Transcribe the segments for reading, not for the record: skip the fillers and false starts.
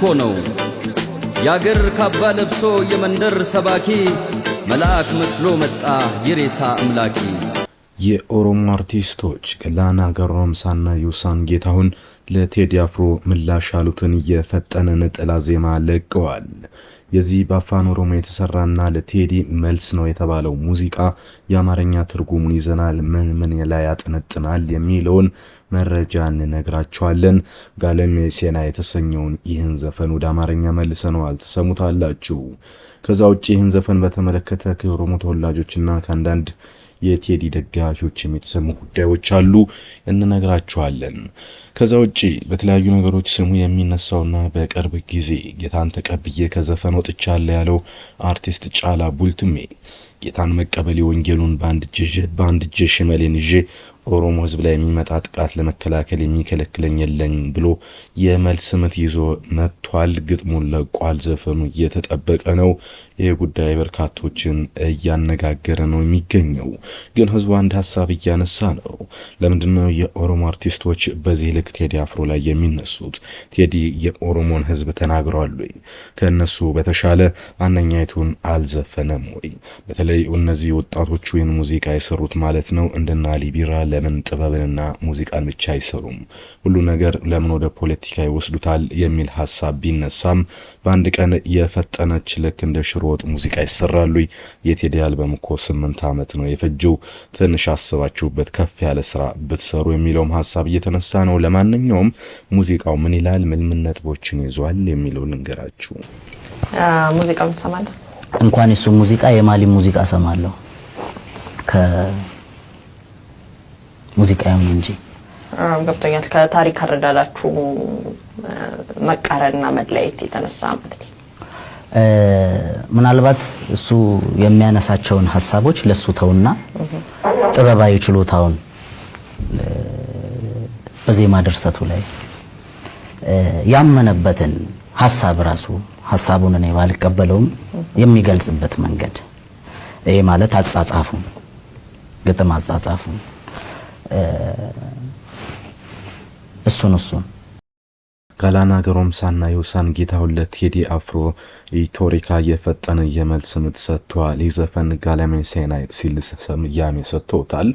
እኮ ነው ያገር ካባ ለብሶ የመንደር ሰባኪ መልአክ መስሎ መጣ የሬሳ አምላኪ። የኦሮሞ አርቲስቶች ገላና ገሮምሳና ዩሳን ጌታሁን ለቴዲ አፍሮ ምላሽ ያሉትን የፈጠነ ነጠላ ዜማ ለቀዋል። የዚህ በአፋን ኦሮሞ የተሰራና ለቴዲ መልስ ነው የተባለው ሙዚቃ የአማርኛ ትርጉሙን ይዘናል፣ ምን ላይ ያጠነጥናል የሚለውን መረጃ እንነግራችኋለን። ጋለሜ ሴና የተሰኘውን ይህን ዘፈን ወደ አማርኛ መልሰነዋል፣ ተሰሙታላችሁ። ከዛ ውጪ ይህን ዘፈን በተመለከተ ከኦሮሞ ተወላጆችና ከአንዳንድ የቴዲ ደጋፊዎች የሚተሰሙ ጉዳዮች አሉ፣ እንነግራችኋለን። ከዛ ውጪ በተለያዩ ነገሮች ስሙ የሚነሳውና በቅርብ ጊዜ ጌታን ተቀብዬ ከዘፈን ወጥቻለሁ ያለው አርቲስት ጫላ ቡልቱሜ ጌታን መቀበል ወንጌሉን በአንድ እጄ ሽመሌን ይዤ ኦሮሞ ህዝብ ላይ የሚመጣ ጥቃት ለመከላከል የሚከለክለኝ የለኝ ብሎ የመልስ ምት ይዞ መጥቷል። ግጥሙን ለቋል። ዘፈኑ እየተጠበቀ ነው። ይህ ጉዳይ በርካቶችን እያነጋገረ ነው የሚገኘው። ግን ህዝቡ አንድ ሀሳብ እያነሳ ነው። ለምንድነው የኦሮሞ አርቲስቶች በዚህ ልክ ቴዲ አፍሮ ላይ የሚነሱት? ቴዲ የኦሮሞን ህዝብ ተናግሯል ወይ? ከነሱ በተሻለ ማንኛይቱን አልዘፈነም ወይ? በተለይ እነዚህ ወጣቶቹ ይህን ሙዚቃ የሰሩት ማለት ነው እንደና ሊቢራ ለምን ጥበብንና ሙዚቃን ብቻ አይሰሩም? ሁሉ ነገር ለምን ወደ ፖለቲካ ይወስዱታል የሚል ሐሳብ ቢነሳም በአንድ ቀን የፈጠነች ልክ እንደ ሽሮ ወጥ ሙዚቃ ይሰራሉ። የቴዲ አልበም እኮ 8 ዓመት ነው የፈጀው። ትንሽ አስባችሁበት ከፍ ያለ ስራ ብትሰሩ የሚለውም ሐሳብ እየተነሳ ነው። ለማንኛውም ሙዚቃው ምን ይላል፣ ምን ነጥቦችን ይዟል የሚለው ልንገራችሁ። ሙዚቃውን ሰማለሁ። እንኳን እሱ ሙዚቃ የማሊ ሙዚቃ ሰማለሁ ሙዚቃውን እንጂ ገብቶኛል። ከታሪክ አረዳዳችሁ መቃረንና መለያየት የተነሳ ማለት ነው። ምናልባት እሱ የሚያነሳቸውን ሐሳቦች ለሱ ተውና ጥበባዊ ችሎታውን በዜማ ድርሰቱ ላይ ያመነበትን ሐሳብ ራሱ ሐሳቡን እኔ ባልቀበለውም የሚገልጽበት መንገድ ይሄ ማለት አጻጻፉ ግጥም አጻጻፉ እሱን ጋላና ገሮምሳና ዩሳን ጌታሁን ለቴዲ አፍሮ ኢቶሪካ የፈጠነ የመልስ ምት ሰጥቷል። ዘፈን ጋለሜ ሴና ሲል ስያሜ ሰጥቶታል።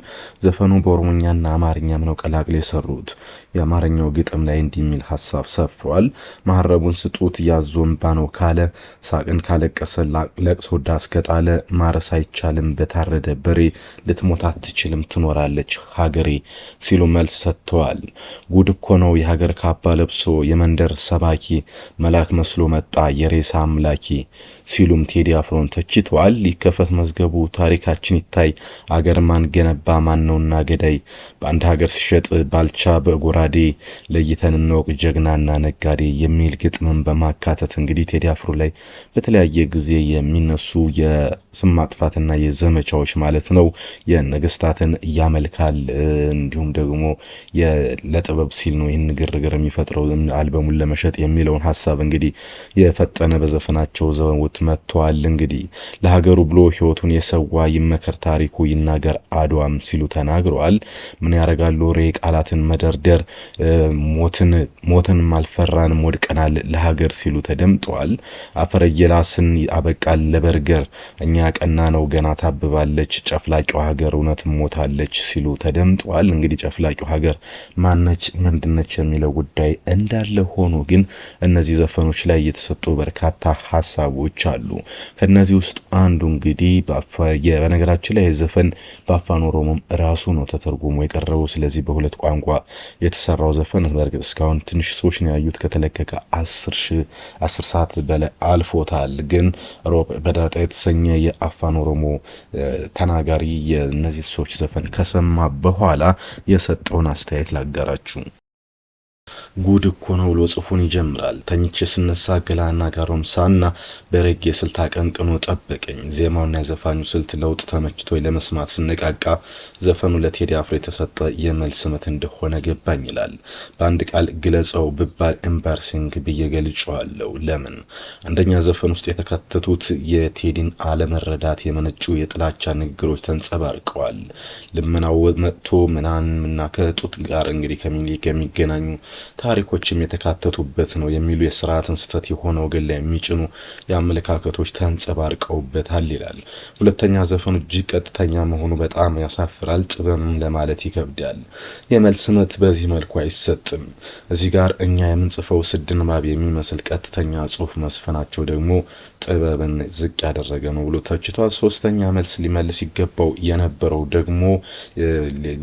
ዘፈኑ በኦሮሞኛና አማርኛም ነው ቀላቅለው የሰሩት። የአማርኛው ግጥም ላይ እንዲሚል ሐሳብ ሰፍሯል። ማረቡን ስጡት ያዞምባ ነው ካለ፣ ሳቅን ካለቀሰ ለቅሶ ዳስከጣለ፣ ማረስ አይቻልም በታረደ በሬ፣ ልትሞት አትችልም ትኖራለች ሀገሬ ሲሉ መልስ ሰጥተዋል። ጉድ እኮ ነው የሀገር ካባ ለብሶ የመንደር ሰባኪ መልአክ መስሎ መጣ የሬሳ አምላኪ ሲሉም ቴዲ አፍሮን ተችተዋል። ሊከፈት መዝገቡ ታሪካችን ይታይ አገር ማን ገነባ ማንነውና ገዳይ፣ በአንድ ሀገር ሲሸጥ ባልቻ በጎራዴ፣ ለይተን እንወቅ ጀግናና ነጋዴ የሚል ግጥምን በማካተት እንግዲህ ቴዲ አፍሮ ላይ በተለያየ ጊዜ የሚነሱ የስም ማጥፋትና የዘመቻዎች ማለት ነው የነገስታትን ያመልካል። እንዲሁም ደግሞ ለጥበብ ሲል ነው ይህን ግርግር የሚፈጥረው አልበሙን ለመሸጥ የሚለውን ሐሳብ እንግዲህ የፈጠነ በዘፈናቸው ዘውት መጥቷል። እንግዲህ ለሀገሩ ብሎ ህይወቱን የሰዋ ይመከር ታሪኩ ይናገር አድዋም ሲሉ ተናግረዋል። ምን ያረጋሉ ሬ ቃላትን መደርደር፣ ሞትን ማልፈራን ወድቀናል ለሀገር ሲሉ ተደምጠዋል። አፈረየላስን አበቃል ለበርገር እኛ ቀና ነው ገና ታብባለች ጨፍላቂው ሀገር እውነት ሞታለች ሲሉ ተደምጠዋል። እንግዲህ ጨፍላቂው ሀገር ማነች ምንድነች የሚለው ጉዳይ እንዳለ ሆኖ ግን እነዚህ ዘፈኖች ላይ የተሰጡ በርካታ ሐሳቦች አሉ። ከነዚህ ውስጥ አንዱ እንግዲህ በነገራችን ላይ ዘፈን በአፋን ኦሮሞም ራሱ ነው ተተርጉሞ የቀረበው። ስለዚህ በሁለት ቋንቋ የተሰራው ዘፈን በርግጥ እስካሁን ትንሽ ሰዎች ነው ያዩት። ከተለቀቀ 10 ሰዓት በላይ አልፎታል። ግን ሮብ በዳጣ የተሰኘ የአፋን ኦሮሞ ተናጋሪ የነዚህ ሰዎች ዘፈን ከሰማ በኋላ የሰጠውን አስተያየት ላጋራችሁ። ጉድ እኮ ነው ብሎ ጽፉን ይጀምራል። ተኝቼ ስነሳ ገላና ገሮምሳና በረጌ ስልት አቀንቅኖ ጠበቀኝ። ዜማውና የዘፋኙ ስልት ለውጥ ተመችቶ ለመስማት ስነቃቃ ዘፈኑ ለቴዲ አፍሮ የተሰጠ የመልስ ምት እንደሆነ ገባኝ ይላል። በአንድ ቃል ግለጸው ብባል ኤምባርሲንግ ብዬ ገልጬዋለሁ። ለምን? አንደኛ ዘፈን ውስጥ የተካተቱት የቴዲን አለመረዳት የመነጩ የጥላቻ ንግግሮች ተንጸባርቀዋል። ልመናው መጥቶ ምናምንና ከጡት ጋር እንግዲህ ከሚገናኙ ታሪኮችም የተካተቱበት ነው የሚሉ የስርዓትን ስተት የሆነ ወገን ላይ የሚጭኑ የአመለካከቶች ተንጸባርቀውበታል ይላል። ሁለተኛ ዘፈኑ እጅግ ቀጥተኛ መሆኑ በጣም ያሳፍራል፣ ጥበብም ለማለት ይከብዳል። የመልስ ምት በዚህ መልኩ አይሰጥም። እዚህ ጋር እኛ የምንጽፈው ስድ ንባብ የሚመስል ቀጥተኛ ጽሁፍ መስፈናቸው ደግሞ ጥበብን ዝቅ ያደረገ ነው ብሎ ተችቷል። ሶስተኛ መልስ ሊመልስ ይገባው የነበረው ደግሞ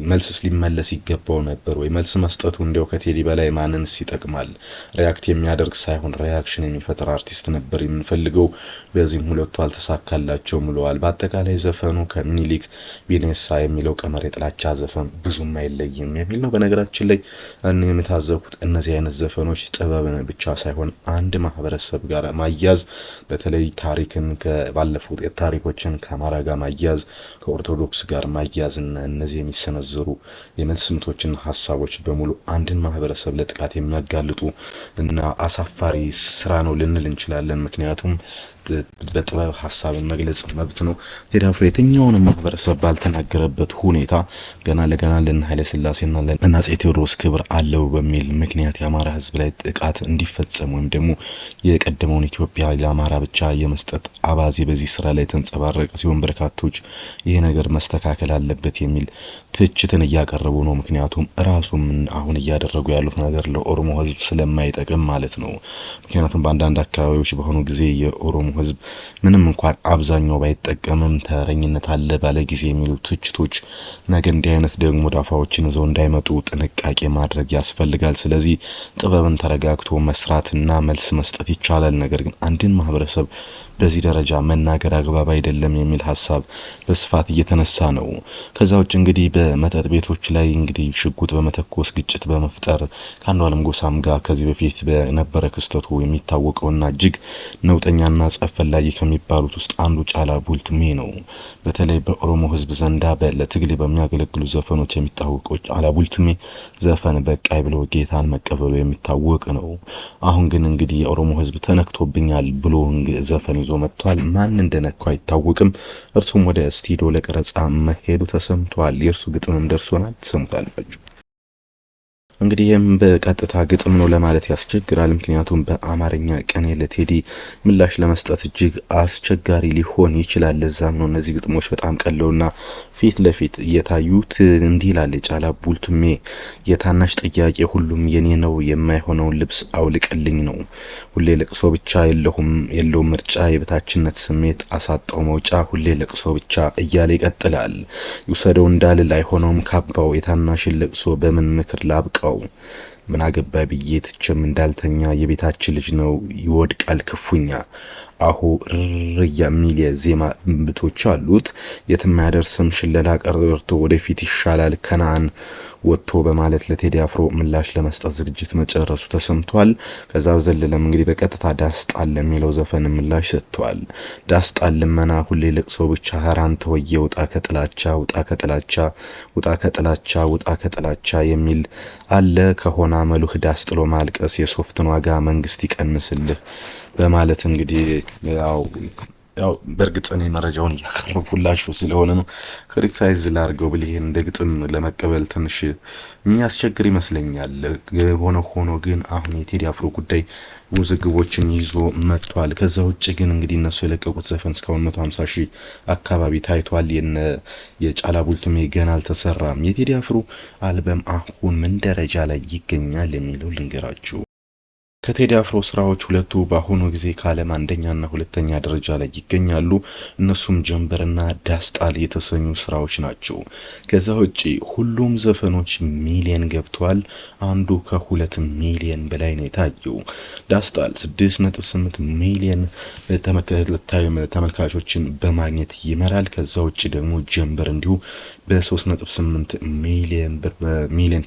መልስስ ሊመለስ ይገባው ነበር ወይ? መልስ መስጠቱ እንዲያው ከቴዲ በላይ ማንንስ ይጠቅማል? ሪያክት የሚያደርግ ሳይሆን ሪያክሽን የሚፈጥር አርቲስት ነበር የምንፈልገው። በዚህም ሁለቱ አልተሳካላቸውም ብለዋል። በአጠቃላይ ዘፈኑ ከምኒልክ ቢኔሳ የሚለው ቀመር የጥላቻ ዘፈን ብዙም አይለይም የሚል ነው። በነገራችን ላይ እኔ የምታዘብኩት እነዚህ አይነት ዘፈኖች ጥበብን ብቻ ሳይሆን አንድ ማህበረሰብ ጋር ማያዝ፣ በተለይ ታሪክን ከባለፉት ታሪኮችን ከአማራ ጋር ማያዝ፣ ከኦርቶዶክስ ጋር ማያዝ እና እነዚህ የሚሰነዘሩ የመልስ ምቶችና ሀሳቦች በሙሉ አንድን ማህበረሰብ ለጥቃት የሚያጋልጡ እና አሳፋሪ ስራ ነው ልንል እንችላለን። ምክንያቱም በጥበብ ሀሳብን መግለጽ መብት ነው። ቴዲ አፍሮ የትኛውንም ማህበረሰብ ባልተናገረበት ሁኔታ ገና ለገና ለነ ኃይለ ሥላሴና ለነ አፄ ቴዎድሮስ ክብር አለው በሚል ምክንያት የአማራ ህዝብ ላይ ጥቃት እንዲፈጸም ወይም ደግሞ የቀደመውን ኢትዮጵያ ለአማራ ብቻ የመስጠት አባዜ በዚህ ስራ ላይ ተንጸባረቀ ሲሆን በርካቶች ይሄ ነገር መስተካከል አለበት የሚል ትችትን እያቀረቡ ነው። ምክንያቱም ራሱም አሁን እያደረጉ ያሉት ነገር ለኦሮሞ ህዝብ ስለማይጠቅም ማለት ነው። ምክንያቱም በአንዳንድ አካባቢዎች በሆኑ ጊዜ የኦሮሞ ህዝብ ምንም እንኳን አብዛኛው ባይጠቀምም ተረኝነት አለ ባለ ጊዜ የሚሉ ትችቶች ነገ እንዲህ አይነት ደግሞ ዳፋዎችን ይዘው እንዳይመጡ ጥንቃቄ ማድረግ ያስፈልጋል። ስለዚህ ጥበብን ተረጋግቶ መስራትና መልስ መስጠት ይቻላል። ነገር ግን አንድን ማህበረሰብ በዚህ ደረጃ መናገር አግባብ አይደለም የሚል ሀሳብ በስፋት እየተነሳ ነው። ከዛ ውጭ እንግዲህ በመጠጥ ቤቶች ላይ እንግዲህ ሽጉጥ በመተኮስ ግጭት በመፍጠር ከአንዱዓለም ጎሳም ጋር ከዚህ በፊት በነበረ ክስተቱ የሚታወቀውና እጅግ ነውጠኛና ጸብ ፈላጊ ከሚባሉት ውስጥ አንዱ ጫላ ቡልቱሜ ነው። በተለይ በኦሮሞ ህዝብ ዘንዳ ለትግል በሚያገለግሉ ዘፈኖች የሚታወቀው ጫላ ቡልቱሜ ዘፈን በቃይ ብሎ ጌታን መቀበሉ የሚታወቅ ነው። አሁን ግን እንግዲህ የኦሮሞ ህዝብ ተነክቶብኛል ብሎ ዘፈን ይዞ መጥቷል። ማን እንደነካው አይታወቅም። እርሱም ወደ ስቱዲዮ ለቀረጻ መሄዱ ተሰምቷል። የእርሱ ግጥምም ደርሶናል፣ ትሰሙታላችሁ። እንግዲህ ይህም በቀጥታ ግጥም ነው ለማለት ያስቸግራል። ምክንያቱም በአማርኛ ቅኔ ለቴዲ ምላሽ ለመስጠት እጅግ አስቸጋሪ ሊሆን ይችላል። ለዛም ነው እነዚህ ግጥሞች በጣም ቀለውና ፊት ለፊት እየታዩት እንዲህ ይላል ጫላ ቡልቱሜ። የታናሽ ጥያቄ ሁሉም የኔ ነው፣ የማይሆነውን ልብስ አውልቅልኝ ነው። ሁሌ ለቅሶ ብቻ የለውም ምርጫ፣ የበታችነት ስሜት አሳጣው መውጫ፣ ሁሌ ለቅሶ ብቻ እያለ ይቀጥላል። ይውሰደው እንዳልል አይሆነውም ካባው፣ የታናሽን ለቅሶ በምን ምክር ላብቀው፣ ምን አገባ ብዬ ትቼም እንዳልተኛ፣ የቤታችን ልጅ ነው ይወድቃል ክፉኛ። አሁ ርያ ሚል የዜማ ብቶች አሉት። የትም ያደርስም ሽለላ ቀርቶ ወደፊት ይሻላል ከነአን ወጥቶ በማለት ለቴዲ አፍሮ ምላሽ ለመስጠት ዝግጅት መጨረሱ ተሰምቷል። ከዛ በዘለለም እንግዲህ በቀጥታ ዳስጣል ለሚለው ዘፈን ምላሽ ሰጥቷል። ዳስጣል ልመና፣ ሁሌ ለቅሶ ብቻ፣ ሀራንተ ወየ ውጣ ከጥላቻ፣ ውጣ ከጥላቻ፣ ውጣ ከጥላቻ፣ ውጣ ከጥላቻ የሚል አለ። ከሆነ መሉህ ዳስጥሎ ማልቀስ፣ የሶፍትን ዋጋ መንግስት ይቀንስልህ በማለት እንግዲህ ያው በእርግጥ እኔ መረጃውን እያቀረብኩላችሁ ስለሆነ ነው ክሪቲሳይዝ ላድርገው ብል ይሄን እንደ ግጥም ለመቀበል ትንሽ የሚያስቸግር ይመስለኛል። ሆኖ ግን አሁን የቴዲ አፍሮ ጉዳይ ውዝግቦችን ይዞ መጥቷል። ከዛ ውጭ ግን እንግዲህ እነሱ የለቀቁት ዘፈን እስካሁን 150,000 አካባቢ ታይቷል። የጫላ ቡልቱሜ ገና አልተሰራም። የቴዲ አፍሮ አልበም አሁን ምን ደረጃ ላይ ይገኛል የሚለው ልንገራችሁ። ከቴዲ አፍሮ ስራዎች ሁለቱ በአሁኑ ጊዜ ከዓለም አንደኛና ሁለተኛ ደረጃ ላይ ይገኛሉ። እነሱም ጀንበርና ዳስጣል የተሰኙ ስራዎች ናቸው። ከዛ ውጪ ሁሉም ዘፈኖች ሚሊየን ገብቷል። አንዱ ከ2 ሚሊየን በላይ ነው የታየው። ዳስጣል 6.8 ሚሊየን ተመልካቾችን በማግኘት ይመራል። ከዛ ውጪ ደግሞ ጀንበር እንዲሁ በ3.8 ሚሊየን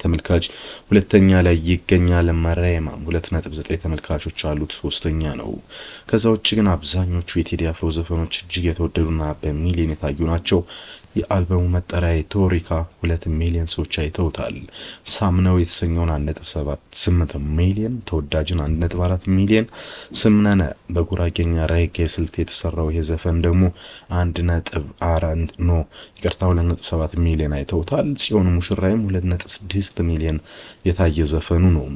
ተመልካች ሁለተኛ ላይ ይገኛል። ማራያማ 2.9 ተመልካቾች አሉት፣ ሶስተኛ ነው። ከዛ ውጭ ግን አብዛኞቹ የቴዲ አፍሮ ዘፈኖች እጅግ የተወደዱና በሚሊየን የታዩ ናቸው። የአልበሙ መጠሪያ ቶሪካ 2 ሚሊየን ሰዎች አይተውታል። ሳምነው የተሰኘውን 1.78 ሚሊየን፣ ተወዳጅን 1.4 ሚሊየን፣ ስምነነ በጉራጌኛ ሬጌ ስልት የተሰራው ይሄ ዘፈን ደግሞ 2.7 ሚሊየን አይተውታል። ጽዮን ሙሽራይም 2.6 ሚሊየን የታየ ዘፈኑ ነው።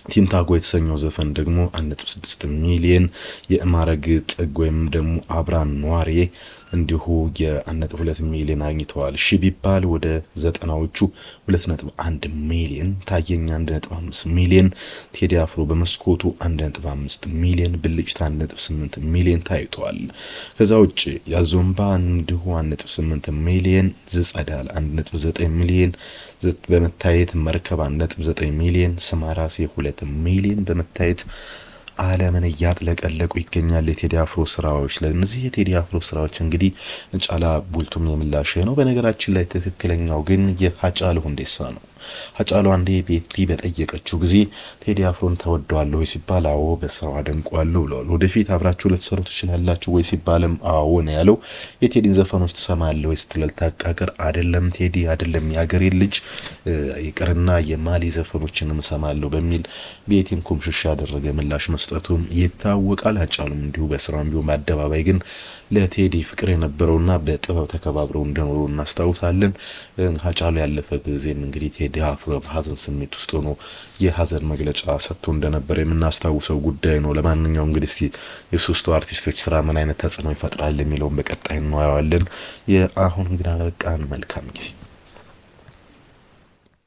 ቲንታጎ የተሰኘው ዘፈን ደግሞ 1.6 ሚሊዮን የማረግ ጥግ ወይም ደግሞ አብራን ኗሬ እንዲሁ የ1.2 ሚሊዮን አግኝተዋል። ሺ ቢባል ወደ 90ዎቹ 2.1 ሚሊዮን፣ ታየኝ 1.5 ሚሊዮን፣ ቴዲ አፍሮ በመስኮቱ 1.5 ሚሊዮን፣ ብልጭታ 1.8 ሚሊዮን ታይቷል። ከዛ ውጪ ያዞምባ እንዲሁ 1.8 ሚሊዮን፣ ዝጸዳል 1.9 ሚሊዮን በመታየት መርከብ 1.9 ሚሊዮን፣ ሰማራሴ 2 ሚሊዮን በመታየት ዓለምን እያጥለቀለቁ ይገኛል የቴዲ አፍሮ ስራዎች። ለነዚህ የቴዲ አፍሮ ስራዎች እንግዲህ ጫላ ቡልቱም የምላሽ ነው። በነገራችን ላይ ትክክለኛው ግን የሃጫሉ ሁንዴሳ ነው። ሃጫሉ አንዴ ቤቲ በጠየቀችው ጊዜ ቴዲ አፍሮን ተወደዋለሁ ወይ ሲባል አዎ በስራው አደንቀዋለሁ ብሏል። ወደፊት አብራችሁ ልትሰሩ ትችላላችሁ ወይ ሲባልም አዎ ነው ያለው። የቴዲን ዘፈኖች ትሰማለህ ወይ ስትል ታቃቀር አይደለም ቴዲ አይደለም ያገሬ ልጅ ይቅርና የማሊ ዘፈኖችንም እሰማለሁ በሚል ቤቲን ኩምሽሽ ያደረገ ምላሽ መስጠቱም ይታወቃል። ሃጫሉም እንዲሁ በስራም ቢሆን በአደባባይ ግን ለቴዲ ፍቅር የነበረውና በጥበብ ተከባብረው እንደኖሩ እናስታውሳለን። ሃጫሉ ያለፈ ጊዜም እንግዲህ ቴዲ አፍሮ በሐዘን ስሜት ውስጥ ሆኖ የሐዘን መግለጫ ሰጥቶ እንደነበር የምናስታውሰው ጉዳይ ነው። ለማንኛውም እንግዲህ እስቲ የሶስቱ አርቲስቶች ስራ ምን አይነት ተጽዕኖ ይፈጥራል የሚለውን በቀጣይ እናያለን። የአሁን ግን አበቃን። መልካም ጊዜ